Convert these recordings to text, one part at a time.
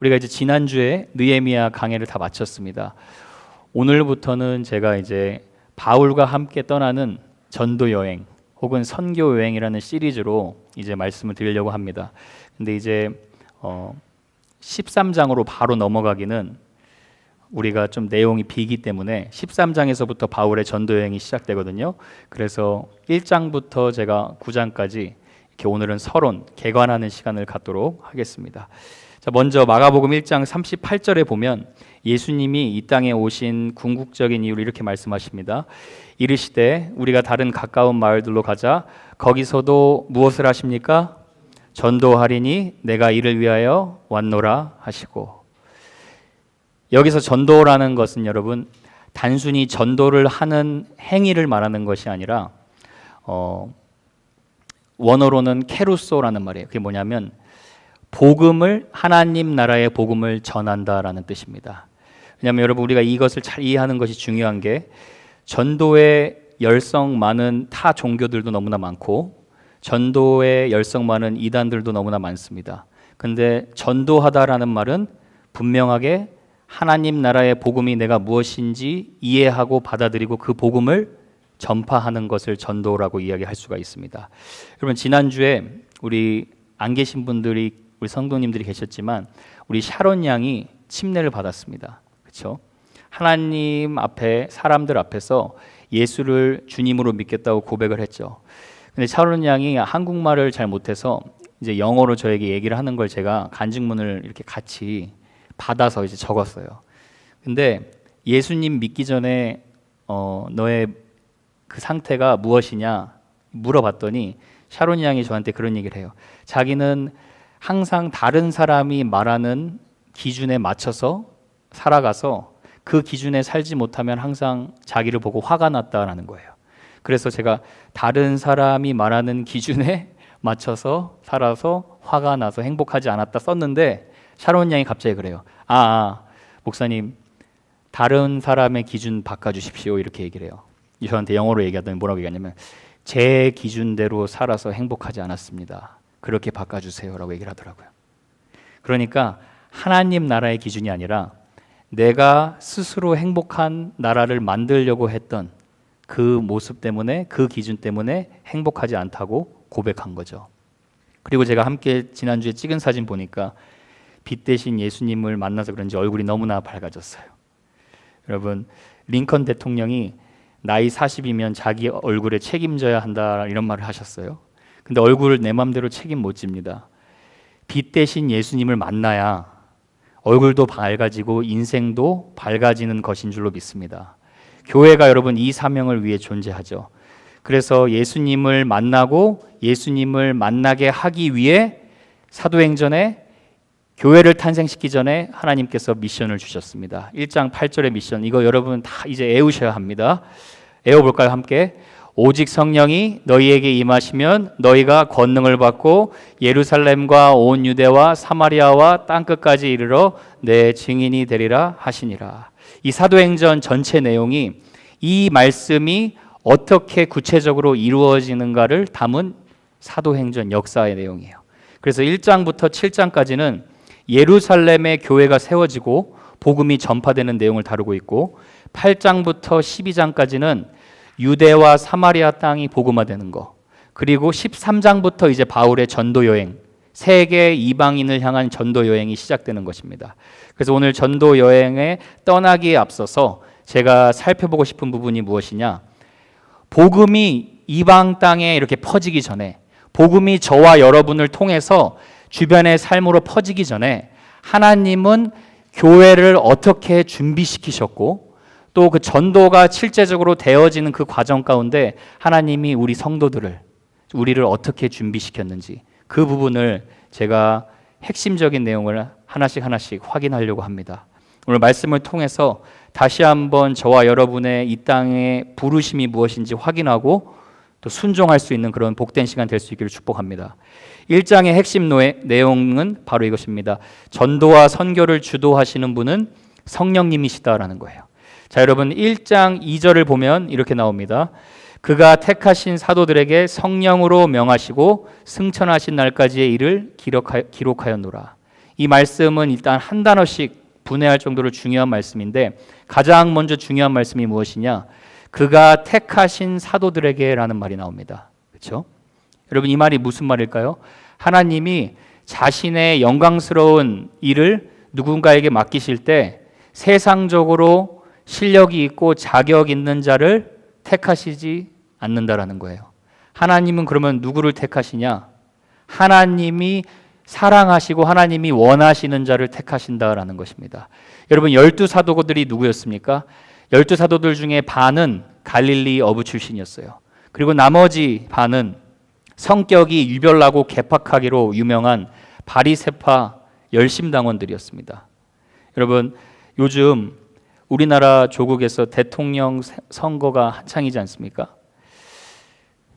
우리가 이제 지난주에 느헤미야 강해를 다 마쳤습니다. 오늘부터는 제가 이제 바울과 함께 떠나는 전도 여행 혹은 선교 여행이라는 시리즈로 이제 말씀을 드리려고 합니다. 근데 이제 13장으로 바로 넘어가기는 우리가 좀 내용이 비기 때문에 13장에서부터 바울의 전도 여행이 시작되거든요. 그래서 1장부터 제가 9장까지 이렇게 오늘은 서론, 개관하는 시간을 갖도록 하겠습니다. 자, 먼저 마가복음 1장 38절에 보면 예수님이 이 땅에 오신 궁극적인 이유를 이렇게 말씀하십니다. 이르시되 우리가 다른 가까운 마을들로 가자. 거기서도 무엇을 하십니까? 전도하리니 내가 이를 위하여 왔노라 하시고. 여기서 전도라는 것은 여러분 단순히 전도를 하는 행위를 말하는 것이 아니라 원어로는 케루소라는 말이에요. 그게 뭐냐면 복음을, 하나님 나라의 복음을 전한다라는 뜻입니다. 왜냐하면 여러분 우리가 이것을 잘 이해하는 것이 중요한 게 전도에 열성 많은 타 종교들도 너무나 많고 전도에 열성 많은 이단들도 너무나 많습니다. 근데 전도하다라는 말은 분명하게 하나님 나라의 복음이 내가 무엇인지 이해하고 받아들이고 그 복음을 전파하는 것을 전도라고 이야기할 수가 있습니다. 여러분 지난주에 우리 안 계신 분들이 우리 성도님들이 계셨지만 우리 샤론 양이 침례를 받았습니다. 그렇죠? 하나님 앞에 사람들 앞에서 예수를 주님으로 믿겠다고 고백을 했죠. 근데 샤론 양이 한국말을 잘 못해서 이제 영어로 저에게 얘기를 하는 걸 제가 간증문을 이렇게 같이 받아서 이제 적었어요. 근데 예수님 믿기 전에 너의 그 상태가 무엇이냐 물어봤더니 샤론 양이 저한테 그런 얘기를 해요. 자기는 항상 다른 사람이 말하는 기준에 맞춰서 살아가서 그 기준에 살지 못하면 항상 자기를 보고 화가 났다라는 거예요. 그래서 제가 다른 사람이 말하는 기준에 맞춰서 살아서 화가 나서 행복하지 않았다 썼는데 샤론 양이 갑자기 그래요. 목사님 다른 사람의 기준 바꿔주십시오 이렇게 얘기를 해요. 저한테 영어로 얘기하더니 뭐라고 얘기하냐면 제 기준대로 살아서 행복하지 않았습니다. 그렇게 바꿔주세요라고 얘기를 하더라고요. 그러니까 하나님 나라의 기준이 아니라 내가 스스로 행복한 나라를 만들려고 했던 그 모습 때문에 그 기준 때문에 행복하지 않다고 고백한 거죠. 그리고 제가 함께 지난주에 찍은 사진 보니까 빛 대신 예수님을 만나서 그런지 얼굴이 너무나 밝아졌어요. 여러분 링컨 대통령이 나이 40이면 자기 얼굴에 책임져야 한다 이런 말을 하셨어요. 근데 얼굴을 내 맘대로 책임 못 집니다. 빛 대신 예수님을 만나야 얼굴도 밝아지고 인생도 밝아지는 것인 줄로 믿습니다. 교회가 여러분 이 사명을 위해 존재하죠. 그래서 예수님을 만나고 예수님을 만나게 하기 위해 사도행전에 교회를 탄생시키기 전에 하나님께서 미션을 주셨습니다. 1장 8절의 미션 이거 여러분 다 이제 외우셔야 합니다. 외워볼까요 함께? 오직 성령이 너희에게 임하시면 너희가 권능을 받고 예루살렘과 온 유대와 사마리아와 땅끝까지 이르러 내 증인이 되리라 하시니라. 이 사도행전 전체 내용이 이 말씀이 어떻게 구체적으로 이루어지는가를 담은 사도행전 역사의 내용이에요. 그래서 1장부터 7장까지는 예루살렘의 교회가 세워지고 복음이 전파되는 내용을 다루고 있고 8장부터 12장까지는 유대와 사마리아 땅이 복음화되는 거 그리고 13장부터 이제 바울의 전도 여행 세계 이방인을 향한 전도 여행이 시작되는 것입니다. 그래서 오늘 전도 여행에 떠나기에 앞서서 제가 살펴보고 싶은 부분이 무엇이냐 복음이 이방 땅에 이렇게 퍼지기 전에 복음이 저와 여러분을 통해서 주변의 삶으로 퍼지기 전에 하나님은 교회를 어떻게 준비시키셨고 또 그 전도가 실제적으로 되어지는 그 과정 가운데 하나님이 우리 성도들을 우리를 어떻게 준비시켰는지 그 부분을 제가 핵심적인 내용을 하나씩 확인하려고 합니다. 오늘 말씀을 통해서 다시 한번 저와 여러분의 이 땅의 부르심이 무엇인지 확인하고 또 순종할 수 있는 그런 복된 시간 될 수 있기를 축복합니다. 1장의 핵심 내용은 바로 이것입니다. 전도와 선교를 주도하시는 분은 성령님이시다라는 거예요. 자, 여러분 1장 2절을 보면 이렇게 나옵니다. 그가 택하신 사도들에게 성령으로 명하시고 승천하신 날까지의 일을 기록하였노라. 이 말씀은 일단 한 단어씩 분해할 정도로 중요한 말씀인데 가장 먼저 중요한 말씀이 무엇이냐? 그가 택하신 사도들에게라는 말이 나옵니다. 그렇죠? 여러분 이 말이 무슨 말일까요? 하나님이 자신의 영광스러운 일을 누군가에게 맡기실 때 세상적으로 실력이 있고 자격 있는 자를 택하시지 않는다라는 거예요. 하나님은 그러면 누구를 택하시냐? 하나님이 사랑하시고 하나님이 원하시는 자를 택하신다라는 것입니다. 여러분 12사도들이 누구였습니까? 12사도들 중에 반은 갈릴리 어부 출신이었어요. 그리고 나머지 반은 성격이 유별나고 개팍하기로 유명한 바리새파 열심당원들이었습니다. 여러분 요즘 우리나라 조국에서 대통령 선거가 한창이지 않습니까?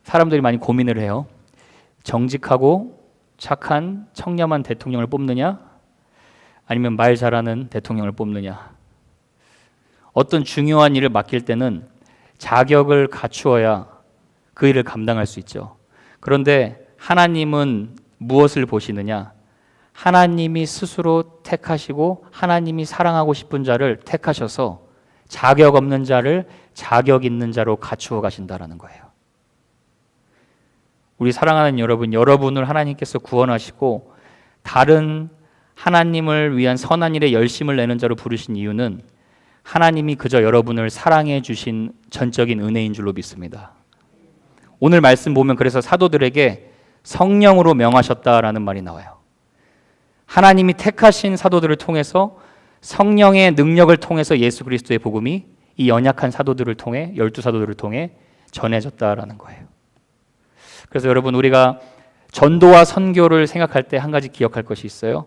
사람들이 많이 고민을 해요. 정직하고 착한 청렴한 대통령을 뽑느냐? 아니면 말 잘하는 대통령을 뽑느냐? 어떤 중요한 일을 맡길 때는 자격을 갖추어야 그 일을 감당할 수 있죠. 그런데 하나님은 무엇을 보시느냐? 하나님이 스스로 택하시고 하나님이 사랑하고 싶은 자를 택하셔서 자격 없는 자를 자격 있는 자로 갖추어 가신다라는 거예요. 우리 사랑하는 여러분, 여러분을 하나님께서 구원하시고 다른 하나님을 위한 선한 일에 열심을 내는 자로 부르신 이유는 하나님이 그저 여러분을 사랑해 주신 전적인 은혜인 줄로 믿습니다. 오늘 말씀 보면 그래서 사도들에게 성령으로 명하셨다라는 말이 나와요. 하나님이 택하신 사도들을 통해서 성령의 능력을 통해서 예수 그리스도의 복음이 이 연약한 사도들을 통해 12사도들을 통해 전해졌다라는 거예요. 그래서 여러분 우리가 전도와 선교를 생각할 때 한 가지 기억할 것이 있어요.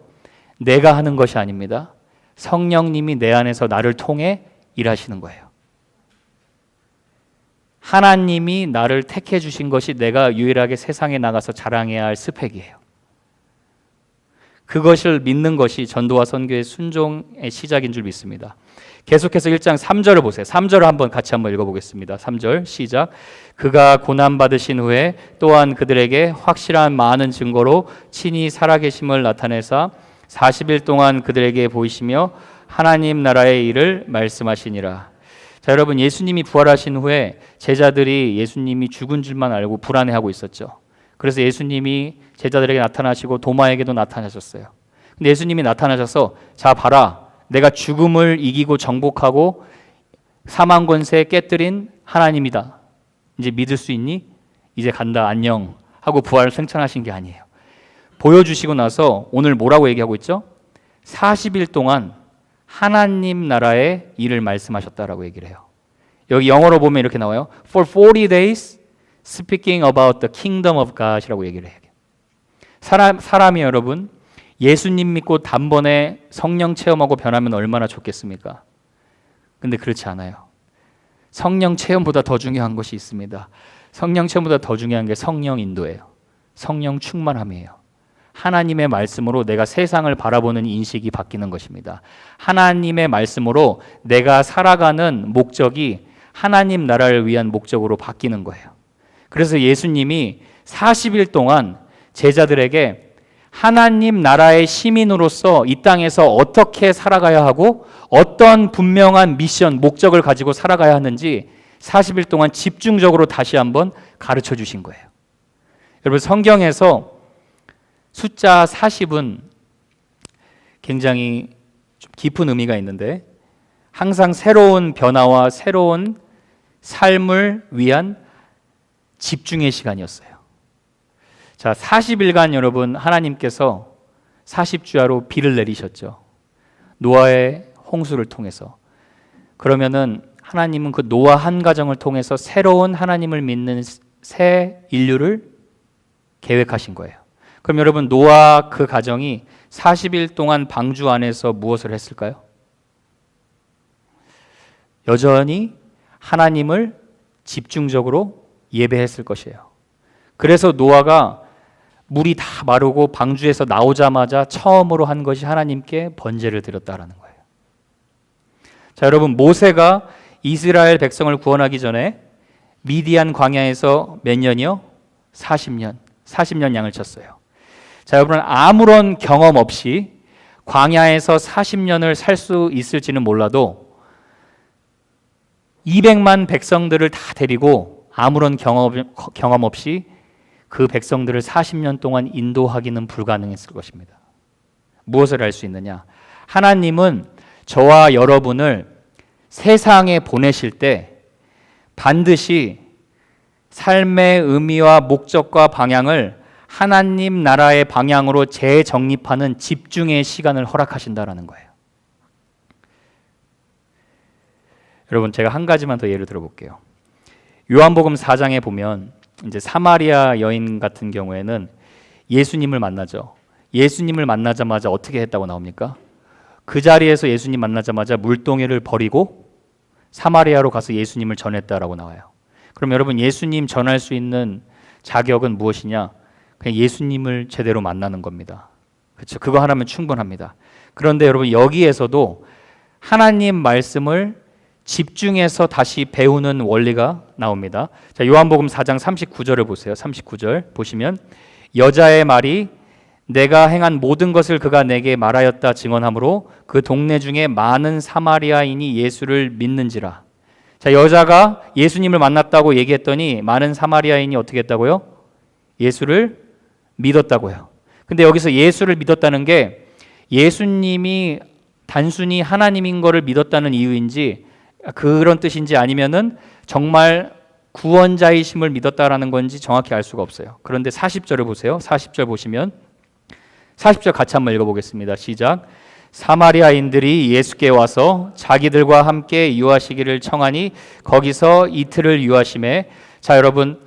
내가 하는 것이 아닙니다. 성령님이 내 안에서 나를 통해 일하시는 거예요. 하나님이 나를 택해 주신 것이 내가 유일하게 세상에 나가서 자랑해야 할 스펙이에요. 그것을 믿는 것이 전도와 선교의 순종의 시작인 줄 믿습니다. 계속해서 1장 3절을 보세요. 3절을 같이 한번 읽어보겠습니다. 3절 시작. 그가 고난받으신 후에 또한 그들에게 확실한 많은 증거로 친히 살아계심을 나타내사 40일 동안 그들에게 보이시며 하나님 나라의 일을 말씀하시니라. 자, 여러분 예수님이 부활하신 후에 제자들이 예수님이 죽은 줄만 알고 불안해하고 있었죠. 그래서 예수님이 제자들에게 나타나시고 도마에게도 나타나셨어요. 근데 예수님이 나타나셔서 자 봐라, 내가 죽음을 이기고 정복하고 사망 권세 깨뜨린 하나님이다. 이제 믿을 수 있니? 이제 간다, 안녕 하고 부활을 승천하신 게 아니에요. 보여주시고 나서 오늘 뭐라고 얘기하고 있죠? 40일 동안 하나님 나라의 일을 말씀하셨다라고 얘기를 해요. 여기 영어로 보면 이렇게 나와요. For 40 days speaking about the kingdom of God이라고 얘기를 해요. 사람이 여러분 예수님 믿고 단번에 성령 체험하고 변하면 얼마나 좋겠습니까? 근데 그렇지 않아요. 성령 체험보다 더 중요한 것이 있습니다. 성령 체험보다 더 중요한 게 성령 인도예요. 성령 충만함이에요. 하나님의 말씀으로 내가 세상을 바라보는 인식이 바뀌는 것입니다. 하나님의 말씀으로 내가 살아가는 목적이 하나님 나라를 위한 목적으로 바뀌는 거예요. 그래서 예수님이 40일 동안 제자들에게 하나님 나라의 시민으로서 이 땅에서 어떻게 살아가야 하고 어떤 분명한 미션, 목적을 가지고 살아가야 하는지 40일 동안 집중적으로 다시 한번 가르쳐 주신 거예요. 여러분 성경에서 숫자 40은 굉장히 좀 깊은 의미가 있는데 항상 새로운 변화와 새로운 삶을 위한 집중의 시간이었어요. 자, 40일간 여러분 하나님께서 40주야로 비를 내리셨죠. 노아의 홍수를 통해서. 그러면은 하나님은 그 노아 한 가정을 통해서 새로운 하나님을 믿는 새 인류를 계획하신 거예요. 그럼 여러분 노아 그 가정이 40일 동안 방주 안에서 무엇을 했을까요? 여전히 하나님을 집중적으로 예배했을 것이에요. 그래서 노아가 물이 다 마르고 방주에서 나오자마자 처음으로 한 것이 하나님께 번제를 드렸다라는 거예요. 자, 여러분 모세가 이스라엘 백성을 구원하기 전에 미디안 광야에서 몇 년이요? 40년 양을 쳤어요. 자, 여러분 아무런 경험 없이 광야에서 40년을 살 수 있을지는 몰라도 200만 백성들을 다 데리고 아무런 경험 없이 그 백성들을 40년 동안 인도하기는 불가능했을 것입니다. 무엇을 알 수 있느냐? 하나님은 저와 여러분을 세상에 보내실 때 반드시 삶의 의미와 목적과 방향을 하나님 나라의 방향으로 재정립하는 집중의 시간을 허락하신다라는 거예요. 여러분, 제가 한 가지만 더 예를 들어볼게요. 요한복음 4장에 보면 이제 사마리아 여인 같은 경우에는 예수님을 만나죠. 예수님을 만나자마자 어떻게 했다고 나옵니까? 그 자리에서 예수님 만나자마자 물동이를 버리고 사마리아로 가서 예수님을 전했다라고 나와요. 그럼 여러분, 예수님 전할 수 있는 자격은 무엇이냐? 그냥 예수님을 제대로 만나는 겁니다. 그렇죠? 그거 하나면 충분합니다. 그런데 여러분, 여기에서도 하나님 말씀을 집중해서 다시 배우는 원리가 나옵니다. 자, 요한복음 4장 39절을 보세요. 39절 보시면 여자의 말이 내가 행한 모든 것을 그가 내게 말하였다 증언하므로 그 동네 중에 많은 사마리아인이 예수를 믿는지라. 자, 여자가 예수님을 만났다고 얘기했더니 많은 사마리아인이 어떻게 했다고요? 예수를 믿었다고요. 근데 여기서 예수를 믿었다는 게 예수님이 단순히 하나님인 거를 믿었다는 이유인지 그런 뜻인지 아니면은 정말 구원자이심을 믿었다라는 건지 정확히 알 수가 없어요. 그런데 40절을 보세요. 40절 보시면 40절 같이 한번 읽어보겠습니다. 시작. 사마리아인들이 예수께 와서 자기들과 함께 유하시기를 청하니 거기서 이틀을 유하심에. 자, 여러분,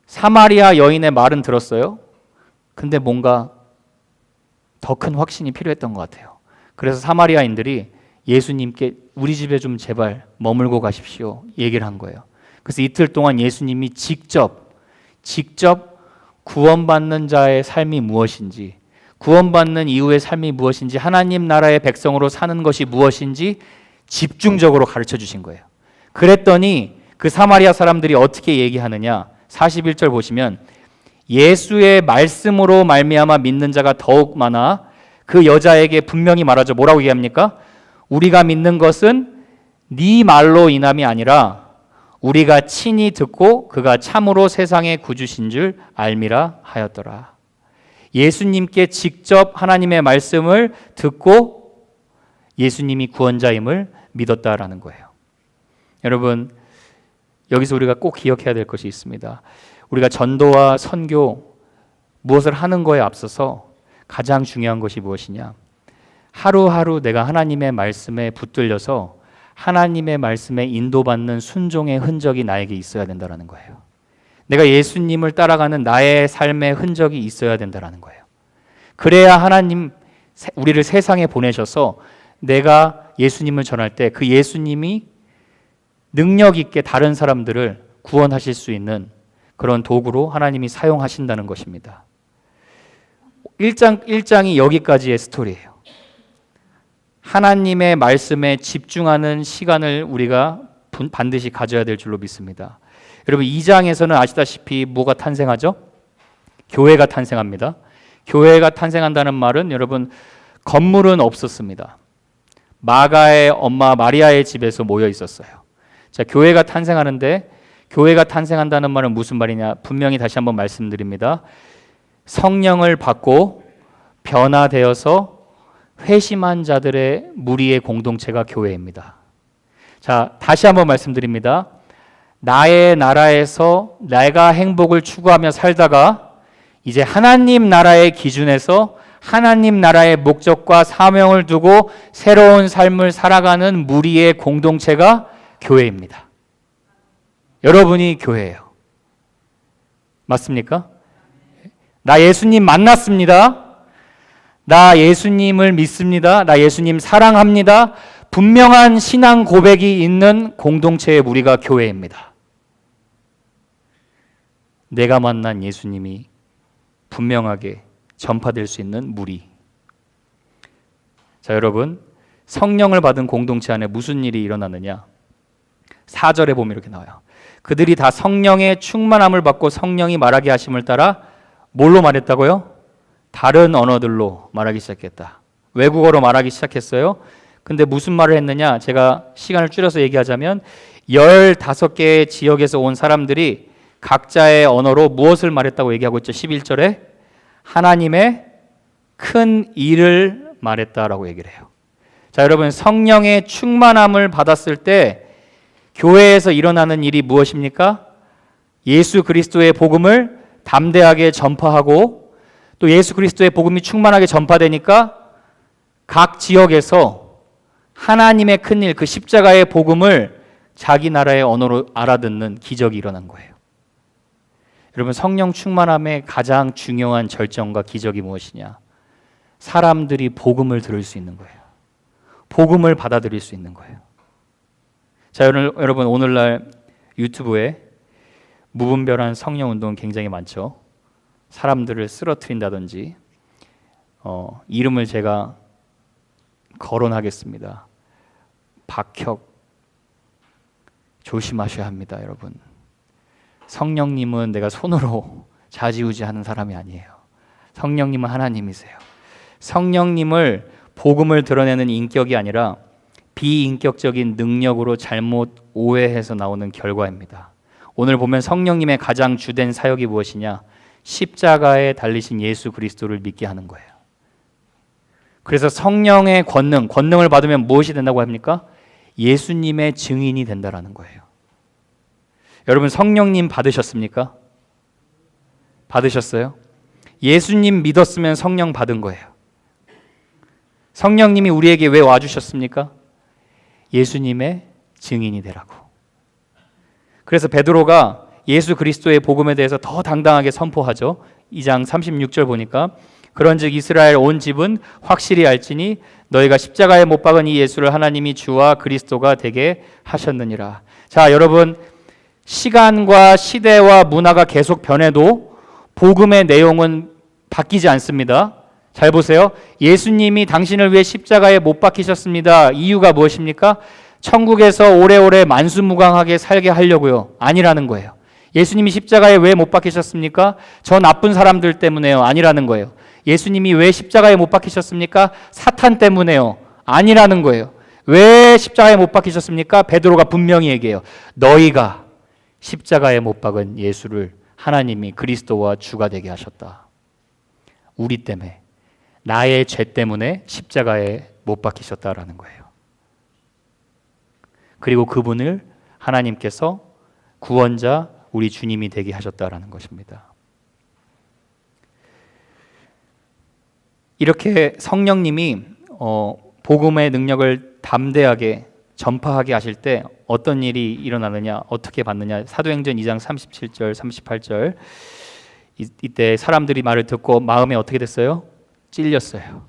사마리아 여인의 말은 들었어요. 근데 뭔가 더 큰 확신이 필요했던 것 같아요. 그래서 사마리아인들이 예수님께 우리 집에 좀 제발 머물고 가십시오 얘기를 한 거예요. 그래서 이틀 동안 예수님이 직접 구원받는 자의 삶이 무엇인지, 구원받는 이후의 삶이 무엇인지, 하나님 나라의 백성으로 사는 것이 무엇인지 집중적으로 가르쳐 주신 거예요. 그랬더니 그 사마리아 사람들이 어떻게 얘기하느냐? 41절 보시면 예수의 말씀으로 말미암아 믿는 자가 더욱 많아 그 여자에게 분명히 말하죠. 뭐라고 얘기합니까? 우리가 믿는 것은 네 말로 인함이 아니라 우리가 친히 듣고 그가 참으로 세상의 구주신 줄 알미라 하였더라. 예수님께 직접 하나님의 말씀을 듣고 예수님이 구원자임을 믿었다라는 거예요. 여러분, 여기서 우리가 꼭 기억해야 될 것이 있습니다. 우리가 전도와 선교 무엇을 하는 거에 앞서서 가장 중요한 것이 무엇이냐? 하루하루 내가 하나님의 말씀에 붙들려서 하나님의 말씀에 인도받는 순종의 흔적이 나에게 있어야 된다는 거예요. 내가 예수님을 따라가는 나의 삶의 흔적이 있어야 된다는 거예요. 그래야 하나님 우리를 세상에 보내셔서 내가 예수님을 전할 때 그 예수님이 능력 있게 다른 사람들을 구원하실 수 있는 그런 도구로 하나님이 사용하신다는 것입니다. 1장이 여기까지의 스토리예요. 하나님의 말씀에 집중하는 시간을 우리가 반드시 가져야 될 줄로 믿습니다. 여러분, 2장에서는 아시다시피 뭐가 탄생하죠? 교회가 탄생합니다. 교회가 탄생한다는 말은 여러분, 건물은 없었습니다. 마가의 엄마 마리아의 집에서 모여 있었어요. 자, 교회가 탄생하는데 교회가 탄생한다는 말은 무슨 말이냐? 분명히 다시 한번 말씀드립니다. 성령을 받고 변화되어서 회심한 자들의 무리의 공동체가 교회입니다. 자, 다시 한번 말씀드립니다. 나의 나라에서 내가 행복을 추구하며 살다가 이제 하나님 나라의 기준에서 하나님 나라의 목적과 사명을 두고 새로운 삶을 살아가는 무리의 공동체가 교회입니다. 여러분이 교회예요. 맞습니까? 나 예수님 만났습니다. 나 예수님을 믿습니다. 나 예수님 사랑합니다. 분명한 신앙 고백이 있는 공동체의 무리가 교회입니다. 내가 만난 예수님이 분명하게 전파될 수 있는 무리. 자, 여러분, 성령을 받은 공동체 안에 무슨 일이 일어나느냐? 4절에 보면 이렇게 나와요. 그들이 다 성령의 충만함을 받고 성령이 말하게 하심을 따라 뭘로 말했다고요? 다른 언어들로 말하기 시작했다. 외국어로 말하기 시작했어요. 근데 무슨 말을 했느냐? 제가 시간을 줄여서 얘기하자면 15개의 지역에서 온 사람들이 각자의 언어로 무엇을 말했다고 얘기하고 있죠? 11절에 하나님의 큰 일을 말했다라고 얘기를 해요. 자, 여러분, 성령의 충만함을 받았을 때 교회에서 일어나는 일이 무엇입니까? 예수 그리스도의 복음을 담대하게 전파하고, 또 예수 그리스도의 복음이 충만하게 전파되니까 각 지역에서 하나님의 큰일, 그 십자가의 복음을 자기 나라의 언어로 알아듣는 기적이 일어난 거예요. 여러분, 성령 충만함의 가장 중요한 절정과 기적이 무엇이냐? 사람들이 복음을 들을 수 있는 거예요. 복음을 받아들일 수 있는 거예요. 자, 여러분, 오늘날 유튜브에 무분별한 성령 운동은 굉장히 많죠. 사람들을 쓰러뜨린다든지, 이름을 제가 거론하겠습니다. 박혁, 조심하셔야 합니다, 여러분. 성령님은 내가 손으로 좌지우지하는 사람이 아니에요. 성령님은 하나님이세요. 성령님을 복음을 드러내는 인격이 아니라 비인격적인 능력으로 잘못 오해해서 나오는 결과입니다. 오늘 보면 성령님의 가장 주된 사역이 무엇이냐? 십자가에 달리신 예수 그리스도를 믿게 하는 거예요. 그래서 성령의 권능을 받으면 무엇이 된다고 합니까? 예수님의 증인이 된다라는 거예요. 여러분, 성령님 받으셨습니까? 받으셨어요? 예수님 믿었으면 성령 받은 거예요. 성령님이 우리에게 왜 와주셨습니까? 예수님의 증인이 되라고. 그래서 베드로가 예수 그리스도의 복음에 대해서 더 당당하게 선포하죠. 2장 36절 보니까 그런즉 이스라엘 온 집은 확실히 알지니 너희가 십자가에 못 박은 이 예수를 하나님이 주와 그리스도가 되게 하셨느니라. 자, 여러분, 시간과 시대와 문화가 계속 변해도 복음의 내용은 바뀌지 않습니다. 잘 보세요. 예수님이 당신을 위해 십자가에 못 박히셨습니다. 이유가 무엇입니까? 천국에서 오래오래 만수무강하게 살게 하려고요. 아니라는 거예요. 예수님이 십자가에 왜 못 박히셨습니까? 저 나쁜 사람들 때문에요. 아니라는 거예요. 예수님이 왜 십자가에 못 박히셨습니까? 사탄 때문에요. 아니라는 거예요. 왜 십자가에 못 박히셨습니까? 베드로가 분명히 얘기해요. 너희가 십자가에 못 박은 예수를 하나님이 그리스도와 주가 되게 하셨다. 우리 때문에, 나의 죄 때문에 십자가에 못 박히셨다라는 거예요. 그리고 그분을 하나님께서 구원자, 우리 주님이 되게 하셨다라는 것입니다. 이렇게 성령님이 복음의 능력을 담대하게 전파하게 하실 때 어떤 일이 일어나느냐, 어떻게 받느냐? 사도행전 2장 37절, 38절. 이때 사람들이 말을 듣고 마음에 어떻게 됐어요? 찔렸어요.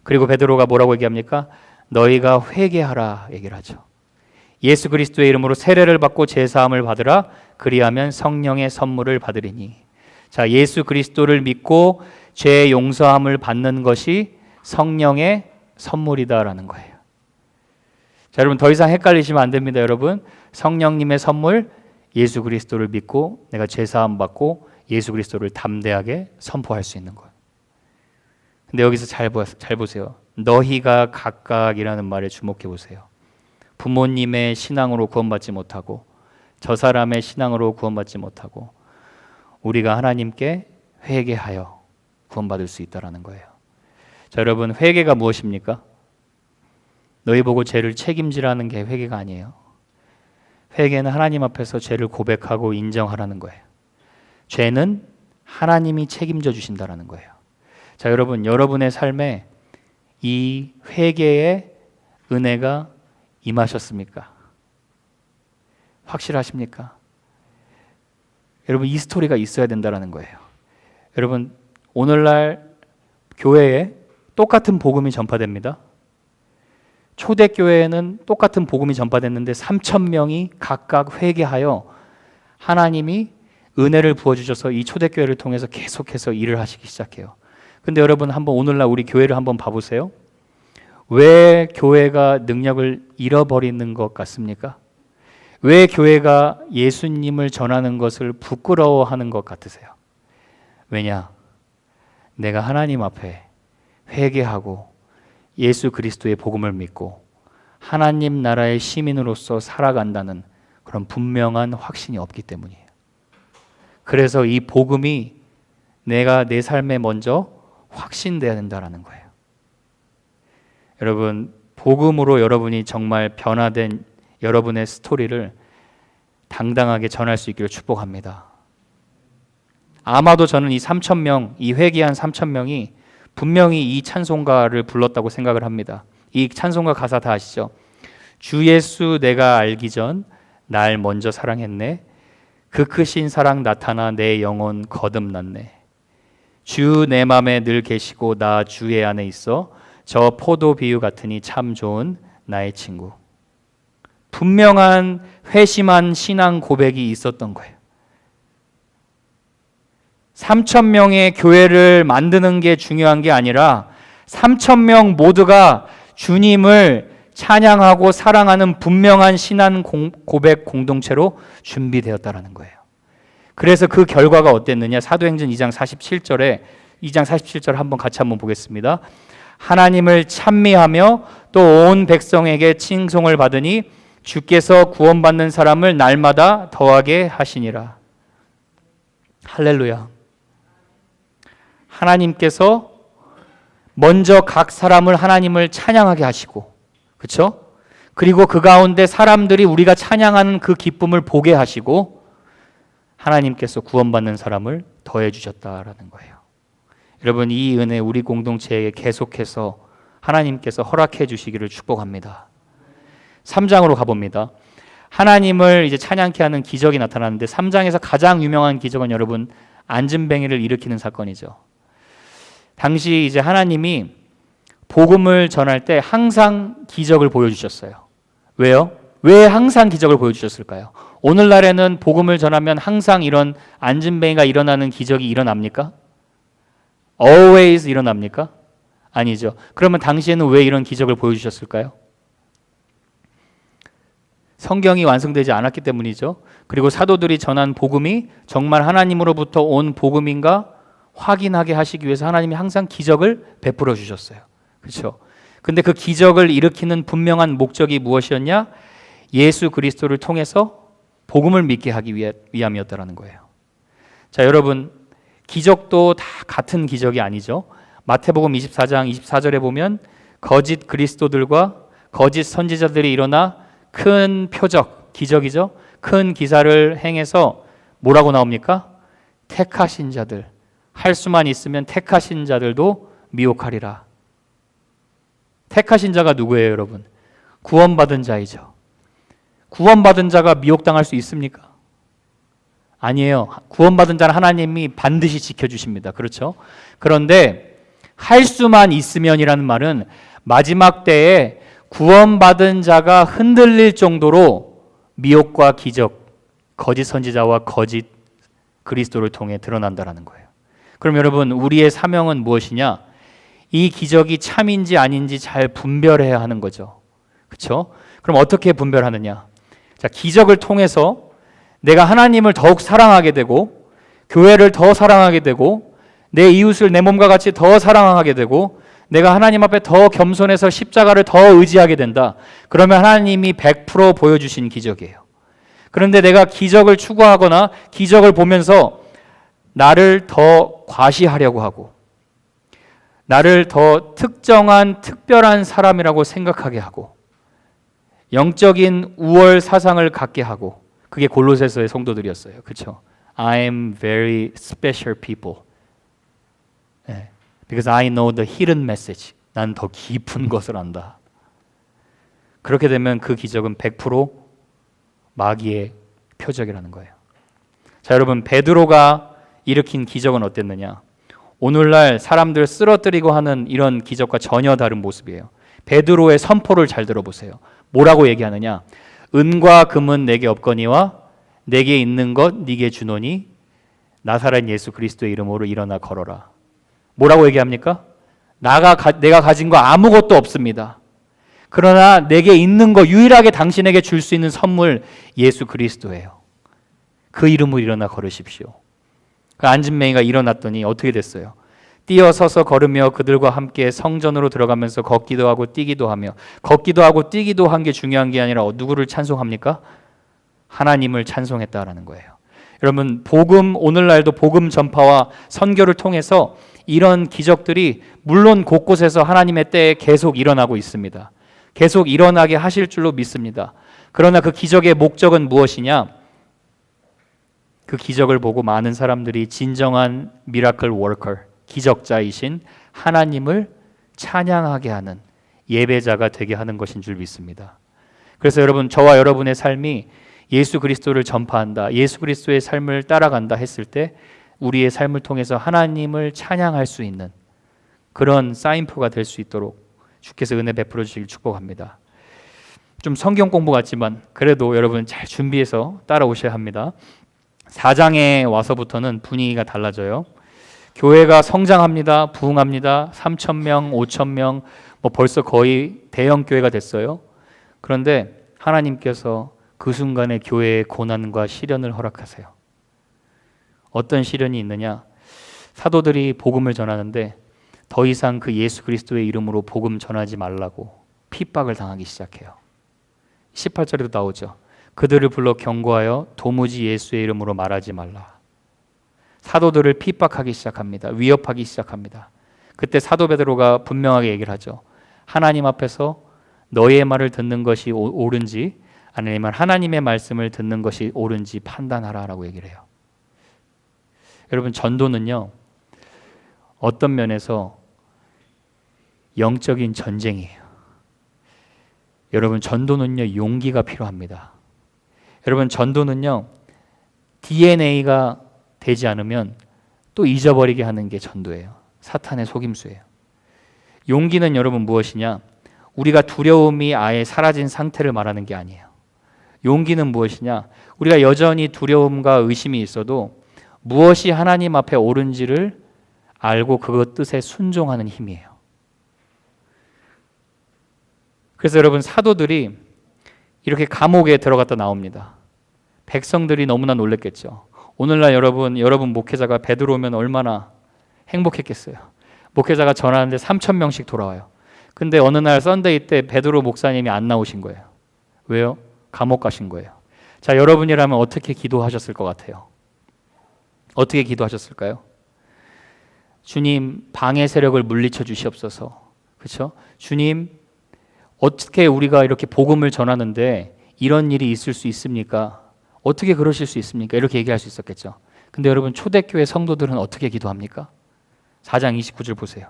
그리고 베드로가 뭐라고 얘기합니까? 너희가 회개하라 얘기를 하죠. 예수 그리스도의 이름으로 세례를 받고 제사함을 받으라. 그리하면 성령의 선물을 받으리니. 자, 예수 그리스도를 믿고 죄 용서함을 받는 것이 성령의 선물이다라는 거예요. 자, 여러분, 더 이상 헷갈리시면 안 됩니다. 여러분, 성령님의 선물, 예수 그리스도를 믿고 내가 제사함 받고 예수 그리스도를 담대하게 선포할 수 있는 거예요. 근데 여기서 잘 보세요. 너희가 각각이라는 말에 주목해 보세요. 부모님의 신앙으로 구원받지 못하고 저 사람의 신앙으로 구원받지 못하고 우리가 하나님께 회개하여 구원받을 수 있다라는 거예요. 자, 여러분, 회개가 무엇입니까? 너희 보고 죄를 책임지라는 게 회개가 아니에요. 회개는 하나님 앞에서 죄를 고백하고 인정하라는 거예요. 죄는 하나님이 책임져 주신다라는 거예요. 자, 여러분, 여러분의 삶에 이 회개의 은혜가 임하셨습니까? 확실하십니까? 여러분, 이 스토리가 있어야 된다라는 거예요. 여러분, 오늘날 교회에 똑같은 복음이 전파됩니다. 초대교회에는 똑같은 복음이 전파됐는데 3,000명이 각각 회개하여 하나님이 은혜를 부어주셔서 이 초대교회를 통해서 계속해서 일을 하시기 시작해요. 근데 여러분, 한번 오늘날 우리 교회를 한번 봐보세요. 왜 교회가 능력을 잃어버리는 것 같습니까? 왜 교회가 예수님을 전하는 것을 부끄러워하는 것 같으세요? 왜냐? 내가 하나님 앞에 회개하고 예수 그리스도의 복음을 믿고 하나님 나라의 시민으로서 살아간다는 그런 분명한 확신이 없기 때문이에요. 그래서 이 복음이 내가 내 삶에 먼저 확신돼야 된다는 거예요. 여러분, 복음으로 여러분이 정말 변화된 여러분의 스토리를 당당하게 전할 수 있기를 축복합니다. 아마도 저는 이 3,000명, 이 회개한 3,000명이 분명히 이 찬송가를 불렀다고 생각을 합니다. 이 찬송가 가사 다 아시죠? 주 예수 내가 알기 전 날 먼저 사랑했네. 그 크신 사랑 나타나 내 영혼 거듭났네. 주 내 맘에 늘 계시고 나 주의 안에 있어. 저 포도 비유 같으니 참 좋은 나의 친구. 분명한 회심한 신앙 고백이 있었던 거예요. 3,000명의 교회를 만드는 게 중요한 게 아니라 3,000명 모두가 주님을 찬양하고 사랑하는 분명한 신앙 고백 공동체로 준비되었다라는 거예요. 그래서 그 결과가 어땠느냐? 사도행전 2장 47절을 한번 같이 한번 보겠습니다. 하나님을 찬미하며 또 온 백성에게 칭송을 받으니 주께서 구원받는 사람을 날마다 더하게 하시니라. 할렐루야. 하나님께서 먼저 각 사람을 하나님을 찬양하게 하시고, 그렇죠? 그리고 그 가운데 사람들이 우리가 찬양하는 그 기쁨을 보게 하시고 하나님께서 구원받는 사람을 더해 주셨다라는 거예요. 여러분, 이 은혜 우리 공동체에 계속해서 하나님께서 허락해 주시기를 축복합니다. 3장으로 가봅니다. 하나님을 이제 찬양케 하는 기적이 나타나는데 3장에서 가장 유명한 기적은 여러분 안진뱅이를 일으키는 사건이죠. 당시 이제 하나님이 복음을 전할 때 항상 기적을 보여주셨어요. 왜요? 왜 항상 기적을 보여주셨을까요? 오늘날에는 복음을 전하면 항상 이런 안진뱅이가 일어나는 기적이 일어납니까? Always 일어납니까? 아니죠. 그러면 당시에는 왜 이런 기적을 보여주셨을까요? 성경이 완성되지 않았기 때문이죠. 그리고 사도들이 전한 복음이 정말 하나님으로부터 온 복음인가 확인하게 하시기 위해서 하나님이 항상 기적을 베풀어 주셨어요. 그렇죠? 근데 그 기적을 일으키는 분명한 목적이 무엇이었냐? 예수 그리스도를 통해서 복음을 믿게 하기 위함이었다라는 거예요. 자, 여러분, 기적도 다 같은 기적이 아니죠. 마태복음 24장 24절에 보면 거짓 그리스도들과 거짓 선지자들이 일어나 큰 표적, 기적이죠. 큰 기사를 행해서 뭐라고 나옵니까? 택하신 자들, 할 수만 있으면 택하신 자들도 미혹하리라. 택하신 자가 누구예요, 여러분? 구원받은 자이죠. 구원받은 자가 미혹당할 수 있습니까? 아니에요. 구원받은 자는 하나님이 반드시 지켜주십니다. 그렇죠? 그런데 할 수만 있으면이라는 말은 마지막 때에 구원받은 자가 흔들릴 정도로 미혹과 기적, 거짓 선지자와 거짓 그리스도를 통해 드러난다는 거예요. 그럼 여러분, 우리의 사명은 무엇이냐? 이 기적이 참인지 아닌지 잘 분별해야 하는 거죠. 그렇죠? 그럼 어떻게 분별하느냐? 자, 기적을 통해서 내가 하나님을 더욱 사랑하게 되고 교회를 더 사랑하게 되고 내 이웃을 내 몸과 같이 더 사랑하게 되고 내가 하나님 앞에 더 겸손해서 십자가를 더 의지하게 된다. 그러면 하나님이 100% 보여주신 기적이에요. 그런데 내가 기적을 추구하거나 기적을 보면서 나를 더 과시하려고 하고 나를 더 특정한 특별한 사람이라고 생각하게 하고 영적인 우월 사상을 갖게 하고, 그게 골로새서의 성도들이었어요. 그렇죠? I am very special people. 네. Because I know the hidden message. 난 더 깊은 것을 안다. 그렇게 되면 그 기적은 100% 마귀의 표적이라는 거예요. 자, 여러분, 베드로가 일으킨 기적은 어땠느냐? 오늘날 사람들 쓰러뜨리고 하는 이런 기적과 전혀 다른 모습이에요. 베드로의 선포를 잘 들어보세요. 뭐라고 얘기하느냐? 은과 금은 내게 없거니와 내게 있는 것 네게 주노니 나사렛 예수 그리스도의 이름으로 일어나 걸어라. 뭐라고 얘기합니까? 내가 가진 거 아무것도 없습니다. 그러나 내게 있는 거, 유일하게 당신에게 줄 수 있는 선물 예수 그리스도예요. 그 이름으로 일어나 걸으십시오. 그 안진뱅이가 일어났더니 어떻게 됐어요? 뛰어서서 걸으며 그들과 함께 성전으로 들어가면서 걷기도 하고 뛰기도 하며, 걷기도 하고 뛰기도 한 게 중요한 게 아니라 누구를 찬송합니까? 하나님을 찬송했다라는 거예요. 여러분, 복음, 오늘날도 복음 전파와 선교를 통해서 이런 기적들이 물론 곳곳에서 하나님의 때에 계속 일어나고 있습니다. 계속 일어나게 하실 줄로 믿습니다. 그러나 그 기적의 목적은 무엇이냐? 그 기적을 보고 많은 사람들이 진정한 미라클 워커, 기적자이신 하나님을 찬양하게 하는 예배자가 되게 하는 것인 줄 믿습니다. 그래서 여러분, 저와 여러분의 삶이 예수 그리스도를 전파한다, 예수 그리스도의 삶을 따라간다 했을 때 우리의 삶을 통해서 하나님을 찬양할 수 있는 그런 사인표가 될 수 있도록 주께서 은혜 베풀어 주시길 축복합니다. 좀 성경 공부 같지만 그래도 여러분 잘 준비해서 따라오셔야 합니다. 4장에 와서부터는 분위기가 달라져요. 교회가 성장합니다. 부흥합니다. 3,000명, 5,000명, 벌써 거의 대형 교회가 됐어요. 그런데 하나님께서 그 순간에 교회의 고난과 시련을 허락하세요. 어떤 시련이 있느냐? 사도들이 복음을 전하는데 더 이상 그 예수 그리스도의 이름으로 복음 전하지 말라고 핍박을 당하기 시작해요. 18절에도 나오죠. 그들을 불러 경고하여 도무지 예수의 이름으로 말하지 말라. 사도들을 핍박하기 시작합니다. 위협하기 시작합니다. 그때 사도 베드로가 분명하게 얘기를 하죠. 하나님 앞에서 너의 말을 듣는 것이 옳은지 아니면 하나님의 말씀을 듣는 것이 옳은지 판단하라라고 얘기를 해요. 여러분, 전도는요, 어떤 면에서 영적인 전쟁이에요. 여러분, 전도는요, 용기가 필요합니다. 여러분, 전도는요, DNA가 되지 않으면 또 잊어버리게 하는 게 전도예요. 사탄의 속임수예요. 용기는 여러분 무엇이냐? 우리가 두려움이 아예 사라진 상태를 말하는 게 아니에요. 용기는 무엇이냐? 우리가 여전히 두려움과 의심이 있어도 무엇이 하나님 앞에 옳은지를 알고 그것 뜻에 순종하는 힘이에요. 그래서 여러분, 사도들이 이렇게 감옥에 들어갔다 나옵니다. 백성들이 너무나 놀랐겠죠. 오늘날 여러분 목회자가 베드로면 얼마나 행복했겠어요. 목회자가 전하는데 3,000명씩 돌아와요. 근데 어느 날 썬데이 때 베드로 목사님이 안 나오신 거예요. 왜요? 감옥 가신 거예요. 자, 여러분이라면 어떻게 기도하셨을 것 같아요? 어떻게 기도하셨을까요? 주님, 방해 세력을 물리쳐 주시옵소서. 그렇죠? 주님, 어떻게 우리가 이렇게 복음을 전하는데 이런 일이 있을 수 있습니까? 어떻게 그러실 수 있습니까? 이렇게 얘기할 수 있었겠죠. 근데 여러분, 초대교회 성도들은 어떻게 기도합니까? 4장 29절 보세요.